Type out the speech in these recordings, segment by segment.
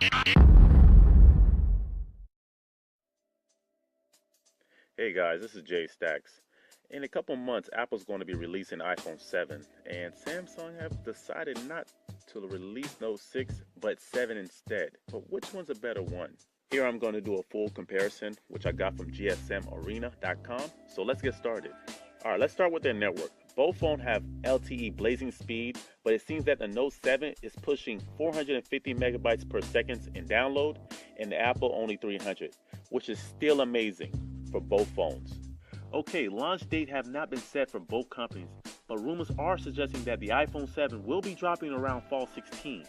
Hey guys, this is Jay Stacks. In a couple months, Apple's going to be releasing iPhone 7, and Samsung have decided not to release Note 6, but 7 instead. But which one's a better one? Here I'm going to do a full comparison, which I got from gsmarena.com. So let's get started. Alright, let's start with their network. Both phones have LTE blazing speed, but it seems that the Note 7 is pushing 450 megabytes per second in download, and the Apple only 300, which is still amazing for both phones. Okay, launch date have not been set for both companies, but rumors are suggesting that the iPhone 7 will be dropping around fall 16.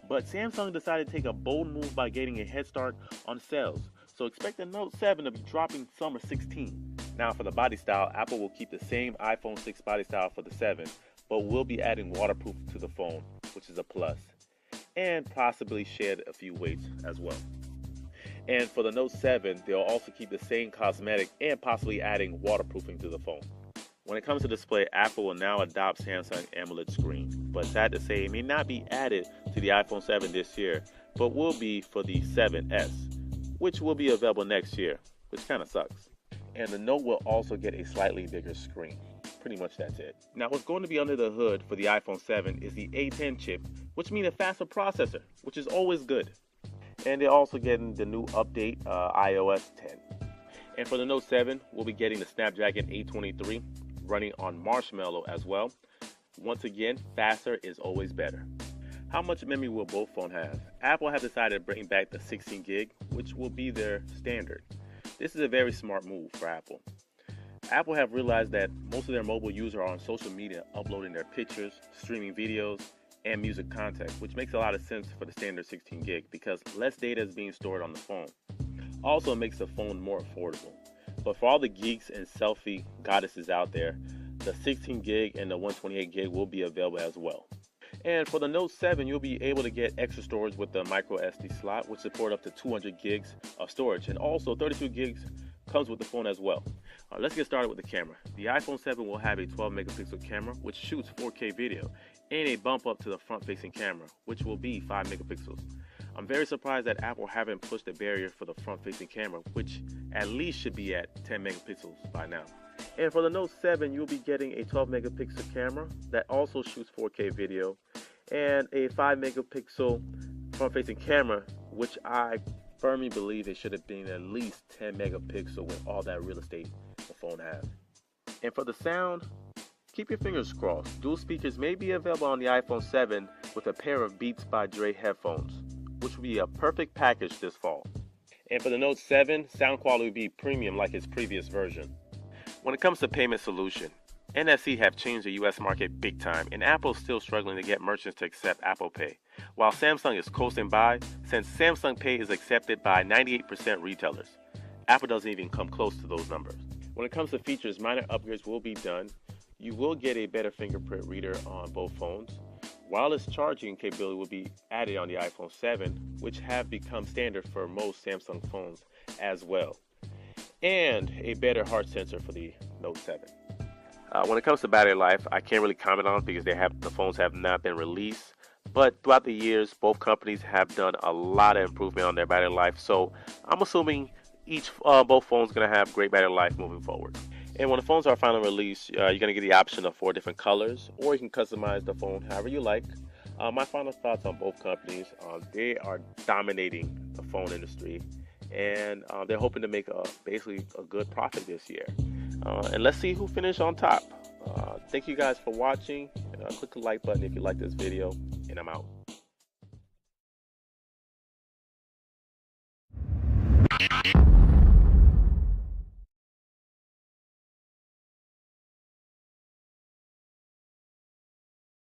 But Samsung decided to take a bold move by getting a head start on sales, so expect the Note 7 to be dropping summer 16. Now for the body style, Apple will keep the same iPhone 6 body style for the 7, but will be adding waterproof to the phone, which is a plus, and possibly shed a few weights as well. And for the Note 7, they'll also keep the same cosmetic and possibly adding waterproofing to the phone. When it comes to display, Apple will now adopt Samsung AMOLED screen, but sad to say it may not be added to the iPhone 7 this year, but will be for the 7S, which will be available next year, which kind of sucks. And the Note will also get a slightly bigger screen. Pretty much that's it. Now what's going to be under the hood for the iPhone 7 is the A10 chip, which means a faster processor, which is always good. And they're also getting the new update, iOS 10. And for the Note 7, we'll be getting the Snapdragon 823 running on Marshmallow as well. Once again, faster is always better. How much memory will both phones have? Apple have decided to bring back the 16 gig, which will be their standard. This is a very smart move for Apple. Apple have realized that most of their mobile users are on social media uploading their pictures, streaming videos, and music content, which makes a lot of sense for the standard 16 gig because less data is being stored on the phone. Also, it makes the phone more affordable. But for all the geeks and selfie goddesses out there, the 16 gig and the 128 gig will be available as well. And for the Note 7, you'll be able to get extra storage with the micro SD slot, which support up to 200 gigs of storage, and also 32 gigs comes with the phone as well. Let's get started with the camera. The iPhone 7 will have a 12 megapixel camera, which shoots 4K video, and a bump up to the front-facing camera, which will be 5 megapixels. I'm very surprised that Apple haven't pushed the barrier for the front-facing camera, which at least should be at 10 megapixels by now. And for the Note 7, you'll be getting a 12 megapixel camera that also shoots 4K video, and a 5 megapixel front-facing camera, which I firmly believe it should have been at least 10 megapixel with all that real estate the phone has. And for the sound, keep your fingers crossed. Dual speakers may be available on the iPhone 7 with a pair of Beats by Dre headphones, which will be a perfect package this fall. And for the Note 7, sound quality will be premium like its previous version. When it comes to payment solution, NFC have changed the US market big time, and Apple's still struggling to get merchants to accept Apple Pay, while Samsung is coasting by since Samsung Pay is accepted by 98% retailers. Apple doesn't even come close to those numbers. When it comes to features, minor upgrades will be done. You will get a better fingerprint reader on both phones. Wireless charging capability will be added on the iPhone 7, which have become standard for most Samsung phones as well. And a better heart sensor for the Note 7. When it comes to battery life, I can't really comment on it because the phones have not been released. But throughout the years, both companies have done a lot of improvement on their battery life. So I'm assuming both phones are going to have great battery life moving forward. And when the phones are finally released, you're going to get the option of 4 different colors, or you can customize the phone however you like. My final thoughts on both companies, they are dominating the phone industry, and they're hoping to make basically a good profit this year. And let's see who finishes on top. Thank you guys for watching. Click the like button if you like this video, and I'm out.